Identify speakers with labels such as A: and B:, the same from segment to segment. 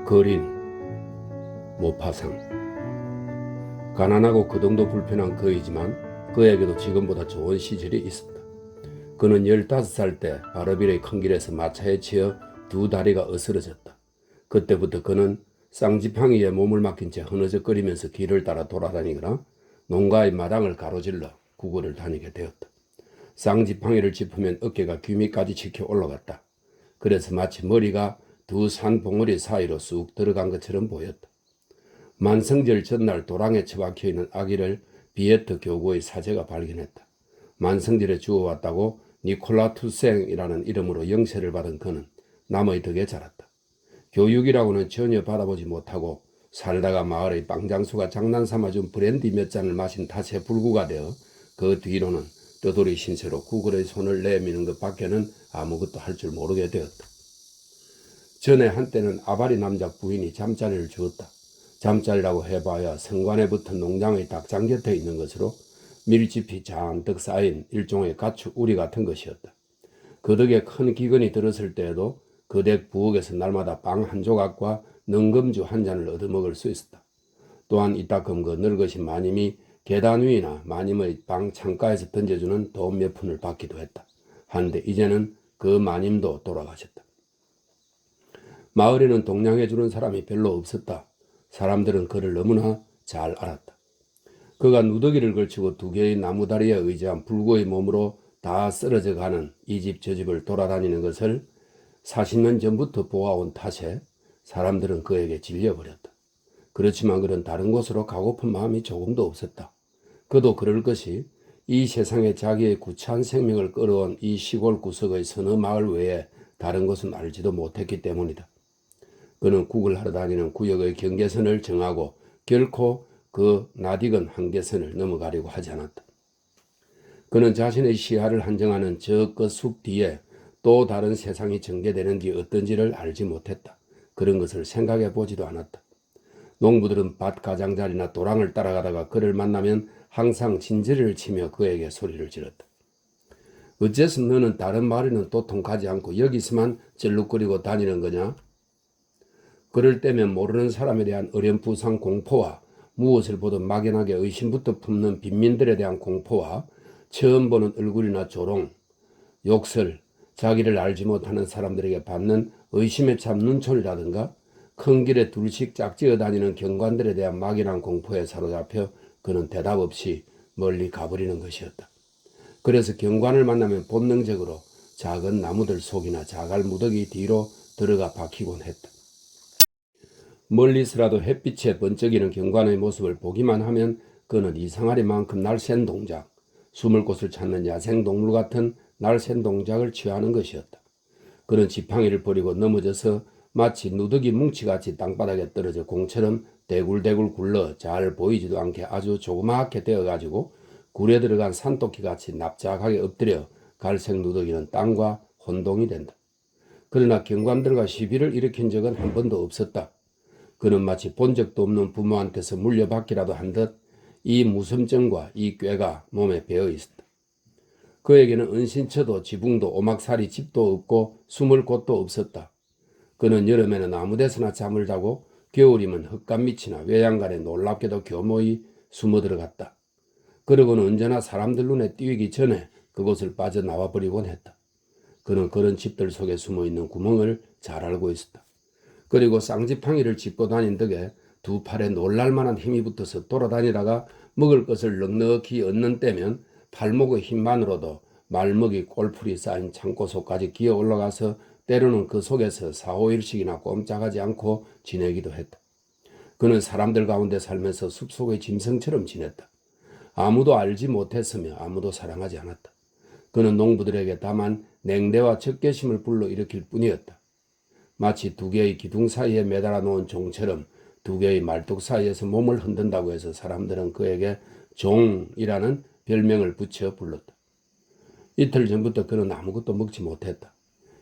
A: 거린 모파상. 가난하고 그동도 불편한 그이지만 그에게도 지금보다 좋은 시절이 있었다. 그는 15살 때 바르빌의 큰 길에서 마차에 치여 두 다리가 으스러졌다. 그때부터 그는 쌍지팡이에 몸을 맡긴 채 흐느적거리면서 길을 따라 돌아다니거나 농가의 마당을 가로질러 구걸을 다니게 되었다. 쌍지팡이를 짚으면 어깨가 귀 밑까지 치켜 올라갔다. 그래서 마치 머리가 두 산봉우리 사이로 쑥 들어간 것처럼 보였다. 만성절 전날 도랑에 처박혀 있는 아기를 비에트 교구의 사제가 발견했다. 만성절에 주워왔다고 니콜라 투생이라는 이름으로 영세를 받은 그는 남의 덕에 자랐다. 교육이라고는 전혀 받아보지 못하고 살다가 마을의 빵장수가 장난삼아 준 브랜디 몇 잔을 마신 탓에 불구가 되어 그 뒤로는 떠돌이 신세로 구걸의 손을 내미는 것 밖에는 아무것도 할 줄 모르게 되었다. 전에 한때는 아바리 남자 부인이 잠자리를 주었다. 잠자리라고 해봐야 성관에 붙은 농장의 닭장 곁에 있는 것으로 밀집이 잔뜩 쌓인 일종의 가축 우리 같은 것이었다. 그 덕에 큰 기근이 들었을 때에도 그 댁 부엌에서 날마다 빵 한 조각과 능금주 한 잔을 얻어먹을 수 있었다. 또한 이따금 그 늙으신 마님이 계단 위나 마님의 방 창가에서 던져주는 돈 몇 푼을 받기도 했다. 한데 이제는 그 마님도 돌아가셨다. 마을에는 동냥해주는 사람이 별로 없었다. 사람들은 그를 너무나 잘 알았다. 그가 누더기를 걸치고 두 개의 나무다리에 의지한 불구의 몸으로 다 쓰러져 가는 이 집 저 집을 돌아다니는 것을 40년 전부터 보아온 탓에 사람들은 그에게 질려버렸다. 그렇지만 그는 다른 곳으로 가고픈 마음이 조금도 없었다. 그도 그럴 것이 이 세상에 자기의 구차한 생명을 끌어온 이 시골 구석의 서너 마을 외에 다른 곳은 알지도 못했기 때문이다. 그는 국을 하러 다니는 구역의 경계선을 정하고 결코 그 낯익은 한계선을 넘어가려고 하지 않았다. 그는 자신의 시야를 한정하는 저 끝 숲 뒤에 또 다른 세상이 전개되는 게 어떤지를 알지 못했다. 그런 것을 생각해 보지도 않았다. 농부들은 밭 가장자리나 도랑을 따라가다가 그를 만나면 항상 진저리를 치며 그에게 소리를 질렀다. 어째서 너는 다른 마을에는 도통 가지 않고 여기서만 쩔룩거리고 다니는 거냐? 그럴 때면 모르는 사람에 대한 어렴풋한 공포와 무엇을 보든 막연하게 의심부터 품는 빈민들에 대한 공포와 처음 보는 얼굴이나 조롱, 욕설, 자기를 알지 못하는 사람들에게 받는 의심에 찬 눈초리라든가 큰 길에 둘씩 짝지어 다니는 경관들에 대한 막연한 공포에 사로잡혀 그는 대답 없이 멀리 가버리는 것이었다. 그래서 경관을 만나면 본능적으로 작은 나무들 속이나 자갈 무더기 뒤로 들어가 박히곤 했다. 멀리서라도 햇빛에 번쩍이는 경관의 모습을 보기만 하면 그는 이상하리만큼 날쌘 동작, 숨을 곳을 찾는 야생동물 같은 날쌘 동작을 취하는 것이었다. 그는 지팡이를 버리고 넘어져서 마치 누더기 뭉치같이 땅바닥에 떨어져 공처럼 대굴대굴 굴러 잘 보이지도 않게 아주 조그맣게 되어가지고 굴에 들어간 산토끼같이 납작하게 엎드려 갈색 누더기는 땅과 혼동이 된다. 그러나 경관들과 시비를 일으킨 적은 한 번도 없었다. 그는 마치 본 적도 없는 부모한테서 물려받기라도 한 듯 이 무섬증과 이 꾀가 몸에 배어 있었다. 그에게는 은신처도 지붕도 오막살이 집도 없고 숨을 곳도 없었다. 그는 여름에는 아무데서나 잠을 자고 겨울이면 흙간 밑이나 외양간에 놀랍게도 교모히 숨어 들어갔다. 그러고는 언제나 사람들 눈에 띄기 전에 그곳을 빠져나와 버리곤 했다. 그는 그런 집들 속에 숨어있는 구멍을 잘 알고 있었다. 그리고 쌍지팡이를 짚고 다닌 덕에 두 팔에 놀랄만한 힘이 붙어서 돌아다니다가 먹을 것을 넉넉히 얻는 때면 팔목의 힘만으로도 말먹이 꼴풀이 쌓인 창고 속까지 기어 올라가서 때로는 그 속에서 4~5일씩이나 꼼짝하지 않고 지내기도 했다. 그는 사람들 가운데 살면서 숲속의 짐승처럼 지냈다. 아무도 알지 못했으며 아무도 사랑하지 않았다. 그는 농부들에게 다만 냉대와 적개심을 불러일으킬 뿐이었다. 마치 두 개의 기둥 사이에 매달아 놓은 종처럼 두 개의 말뚝 사이에서 몸을 흔든다고 해서 사람들은 그에게 종이라는 별명을 붙여 불렀다. 이틀 전부터 그는 아무것도 먹지 못했다.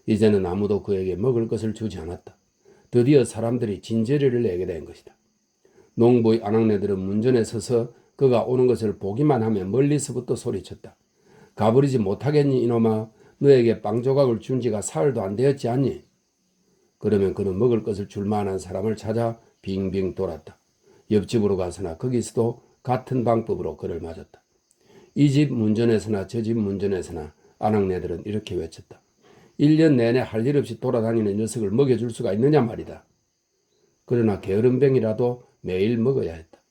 A: 이제는 아무도 그에게 먹을 것을 주지 않았다. 드디어 사람들이 진저리를 내게 된 것이다. 농부의 아낙네들은 문전에 서서 그가 오는 것을 보기만 하면 멀리서부터 소리쳤다. 가버리지 못하겠니 이놈아? 너에게 빵 조각을 준 지가 사흘도 안 되었지 않니? 그러면 그는 먹을 것을 줄 만한 사람을 찾아 빙빙 돌았다. 옆집으로 가서나 거기서도 같은 방법으로 그를 맞았다. 이 집 문전에서나 저 집 문전에서나 아낙네들은 이렇게 외쳤다. 1년 내내 할 일 없이 돌아다니는 녀석을 먹여줄 수가 있느냐 말이다. 그러나 게으름뱅이라도 매일 먹어야 했다.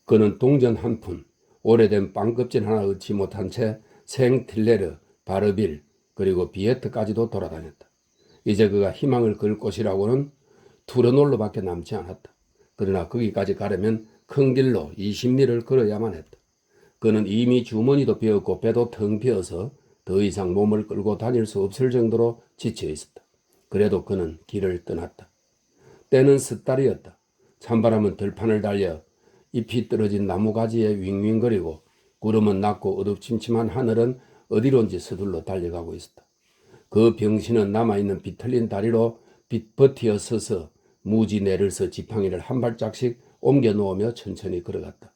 A: 그는 동전 한 푼, 오래된 빵껍질 하나 얻지 못한 채 생틸레르, 바르빌, 그리고 비에트까지도 돌아다녔다. 이제 그가 희망을 걸 곳이라고는 투르놀로밖에 남지 않았다. 그러나 거기까지 가려면 큰 길로 20리를 걸어야만 했다. 그는 이미 주머니도 비었고 배도 텅 비어서 더 이상 몸을 끌고 다닐 수 없을 정도로 지쳐 있었다. 그래도 그는 길을 떠났다. 때는 섣달이었다. 찬바람은 들판을 달려 잎이 떨어진 나무가지에 윙윙거리고 구름은 낮고 어둡침침한 하늘은 어디론지 서둘러 달려가고 있었다. 그 병신은 남아있는 비틀린 다리로 버티어 서서 무지 내려서 지팡이를 한 발짝씩 옮겨 놓으며 천천히 걸어갔다.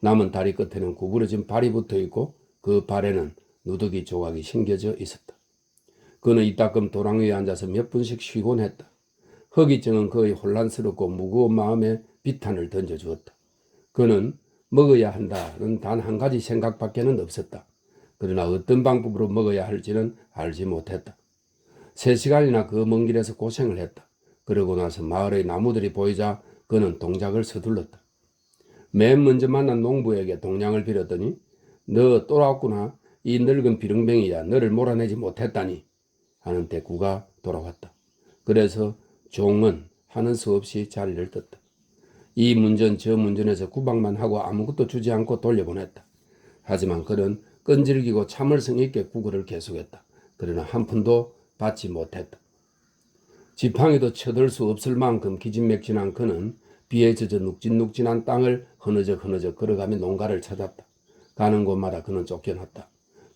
A: 남은 다리 끝에는 구부러진 발이 붙어 있고 그 발에는 누더기 조각이 심겨져 있었다. 그는 이따금 도랑 위에 앉아서 몇 분씩 쉬곤 했다. 허기증은 거의 혼란스럽고 무거운 마음에 비탄을 던져주었다. 그는 먹어야 한다는 단 한 가지 생각밖에는 없었다. 그러나 어떤 방법으로 먹어야 할지는 알지 못했다. 3시간이나 그 먼 길에서 고생을 했다. 그러고 나서 마을의 나무들이 보이자 그는 동작을 서둘렀다. 맨 먼저 만난 농부에게 동냥을 빌었더니 너 돌아왔구나. 이 늙은 비릉뱅이야. 너를 몰아내지 못했다니 하는 대꾸가 돌아왔다. 그래서 종은 하는 수 없이 자리를 떴다. 이 문전 저 문전에서 구박만 하고 아무것도 주지 않고 돌려보냈다. 하지만 그는 끈질기고 참을성 있게 구걸을 계속했다. 그러나 한 푼도 받지 못했다. 지팡이도 쳐들 수 없을 만큼 기진맥진한 그는 비에 젖어 눅진눅진한 땅을 흐느적 걸어가며 농가를 찾았다. 가는 곳마다 그는 쫓겨났다.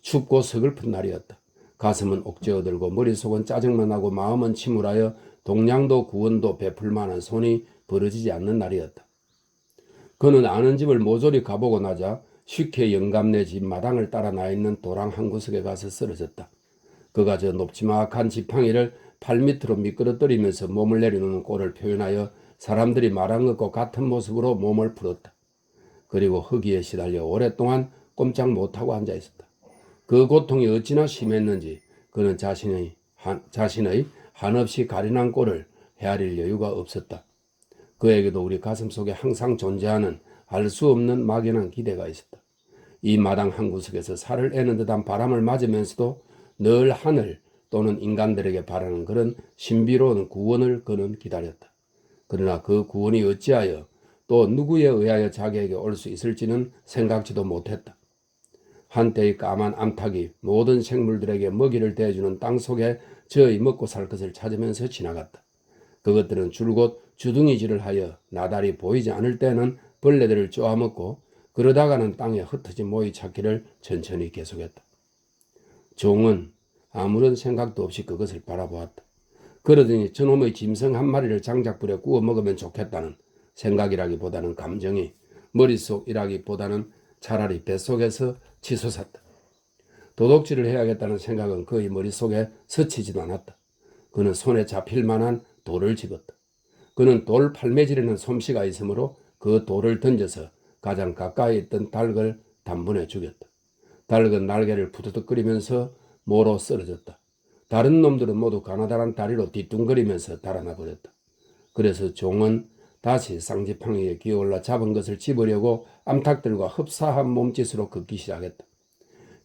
A: 춥고 서글픈 날이었다. 가슴은 옥죄어들고 머릿속은 짜증만 나고 마음은 침울하여 동냥도 구원도 베풀 만한 손이 벌어지지 않는 날이었다. 그는 아는 집을 모조리 가보고 나자 쉽게 영감네 집 마당을 따라 나 있는 도랑 한 구석에 가서 쓰러졌다. 그가 저 높지막한 지팡이를 발밑으로 미끄러뜨리면서 몸을 내려놓는 꼴을 표현하여 사람들이 말한 것과 같은 모습으로 몸을 풀었다. 그리고 허기에 시달려 오랫동안 꼼짝 못하고 앉아있었다. 그 고통이 어찌나 심했는지 그는 자신의 한없이 가련한 꼴을 헤아릴 여유가 없었다. 그에게도 우리 가슴속에 항상 존재하는 알 수 없는 막연한 기대가 있었다. 이 마당 한 구석에서 살을 애는 듯한 바람을 맞으면서도 늘 하늘 또는 인간들에게 바라는 그런 신비로운 구원을 그는 기다렸다. 그러나 그 구원이 어찌하여 또 누구에 의하여 자기에게 올 수 있을지는 생각지도 못했다. 한때의 까만 암탉이 모든 생물들에게 먹이를 대주는 땅 속에 저의 먹고 살 것을 찾으면서 지나갔다. 그것들은 줄곧 주둥이질을 하여 나달이 보이지 않을 때는 벌레들을 쪼아먹고 그러다가는 땅에 흩어져 모이 찾기를 천천히 계속했다. 종은 아무런 생각도 없이 그것을 바라보았다. 그러더니 저놈의 짐승 한 마리를 장작불에 구워 먹으면 좋겠다는 생각이라기보다는 감정이 머릿속이라기보다는 차라리 뱃속에서 치솟았다. 도둑질을 해야겠다는 생각은 그의 머릿속에 스치지도 않았다. 그는 손에 잡힐 만한 돌을 집었다. 그는 돌 팔매질에는 솜씨가 있으므로 그 돌을 던져서 가장 가까이 있던 닭을 단번에 죽였다. 닭은 날개를 푸드득거리면서 모로 쓰러졌다. 다른 놈들은 모두 가나다란 다리로 뒤뚱거리면서 달아나 버렸다. 그래서 종은 다시 쌍지팡이에 기어올라 잡은 것을 집으려고 암탉들과 흡사한 몸짓으로 걷기 시작했다.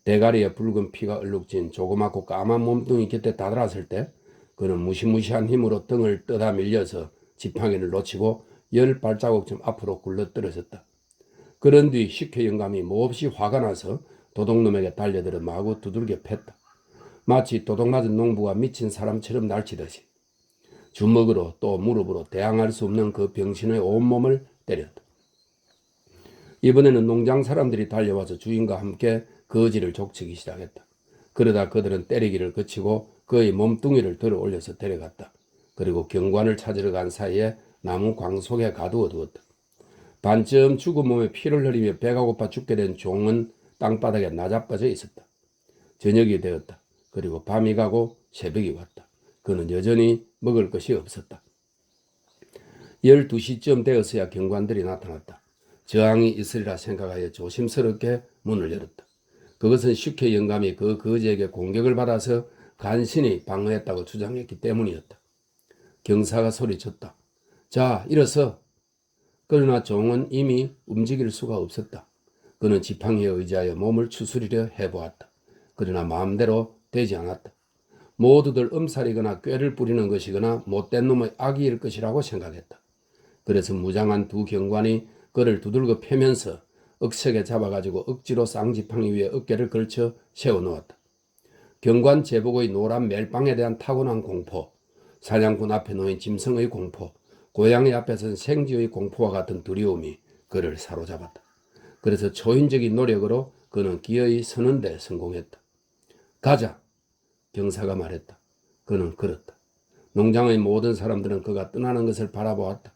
A: 대가리에 붉은 피가 얼룩진 조그맣고 까만 몸뚱이 곁에 다다랐을 때 그는 무시무시한 힘으로 등을 떠다 밀려서 지팡이를 놓치고 10발자국쯤 앞으로 굴러떨어졌다. 그런 뒤 식혜 영감이 몹시 화가 나서 도둑놈에게 달려들어 마구 두들겨 팼다. 마치 도둑 맞은 농부가 미친 사람처럼 날치듯이 주먹으로 또 무릎으로 대항할 수 없는 그 병신의 온몸을 때렸다. 이번에는 농장 사람들이 달려와서 주인과 함께 거지를 족치기 시작했다. 그러다 그들은 때리기를 그치고 그의 몸뚱이를 들어 올려서 데려갔다. 그리고 경관을 찾으러 간 사이에 나무 광 속에 가두어 두었다. 반쯤 죽은 몸에 피를 흘리며 배가 고파 죽게 된 종은 땅바닥에 나자빠져 있었다. 저녁이 되었다. 그리고 밤이 가고 새벽이 왔다. 그는 여전히 먹을 것이 없었다. 12시쯤 되어서야 경관들이 나타났다. 저항이 있으리라 생각하여 조심스럽게 문을 열었다. 그것은 슈케 영감이 그 거지에게 공격을 받아서 간신히 방어했다고 주장했기 때문이었다. 경사가 소리쳤다. 자, 일어서. 그러나 종은 이미 움직일 수가 없었다. 그는 지팡이에 의지하여 몸을 추스리려 해보았다. 그러나 마음대로 되지 않았다. 모두들 엄살이거나 꾀를 부리는 것이거나 못된 놈의 악의일 것이라고 생각했다. 그래서 무장한 두 경관이 그를 두들겨 패면서 억세게 잡아가지고 억지로 쌍지팡이 위에 어깨를 걸쳐 세워놓았다. 경관 제복의 노란 멜빵에 대한 타고난 공포, 사냥꾼 앞에 놓인 짐승의 공포, 고양이 앞에선 생쥐의 공포와 같은 두려움이 그를 사로잡았다. 그래서 초인적인 노력으로 그는 기어이 서는 데 성공했다. 가자! 경사가 말했다. 그는 걸었다. 농장의 모든 사람들은 그가 떠나는 것을 바라보았다.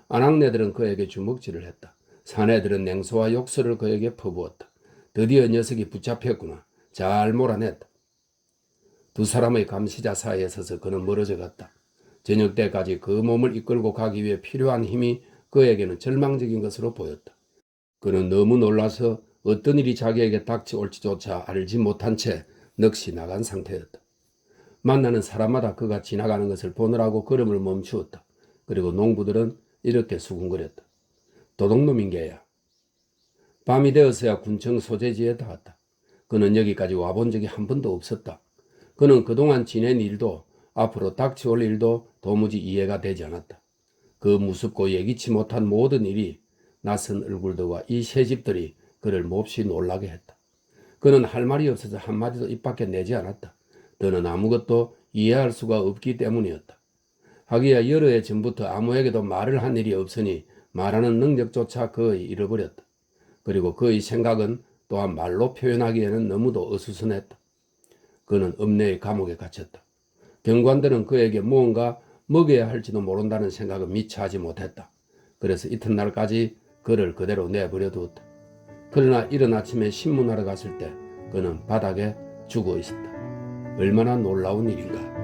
A: 아낙네들은 그에게 주먹질을 했다. 사내들은 냉소와 욕설을 그에게 퍼부었다. 드디어 녀석이 붙잡혔구나. 잘 몰아냈다. 두 사람의 감시자 사이에 서서 그는 멀어져 갔다. 저녁 때까지 그 몸을 이끌고 가기 위해 필요한 힘이 그에게는 절망적인 것으로 보였다. 그는 너무 놀라서 어떤 일이 자기에게 닥쳐올지조차 알지 못한 채 넋이 나간 상태였다. 만나는 사람마다 그가 지나가는 것을 보느라고 걸음을 멈추었다. 그리고 농부들은 이렇게 수군거렸다. 도둑놈인 게야. 밤이 되어서야 군청 소재지에 닿았다. 그는 여기까지 와본 적이 한 번도 없었다. 그는 그동안 지낸 일도 앞으로 닥쳐올 일도 도무지 이해가 되지 않았다. 그 무섭고 예기치 못한 모든 일이 낯선 얼굴들과 이 새 집들이 그를 몹시 놀라게 했다. 그는 할 말이 없어서 한마디도 입 밖에 내지 않았다. 더는 아무것도 이해할 수가 없기 때문이었다. 하기야 여러 해 전부터 아무에게도 말을 한 일이 없으니 말하는 능력조차 거의 잃어버렸다. 그리고 그의 생각은 또한 말로 표현하기에는 너무도 어수선했다. 그는 읍내의 감옥에 갇혔다. 경관들은 그에게 무언가 먹여야 할지도 모른다는 생각은 미처 하지 못했다. 그래서 이튿날까지 그를 그대로 내버려 두었다. 그러나 이른 아침에 신문하러 갔을 때 그는 바닥에 죽어 있었다. 얼마나 놀라운 일인가.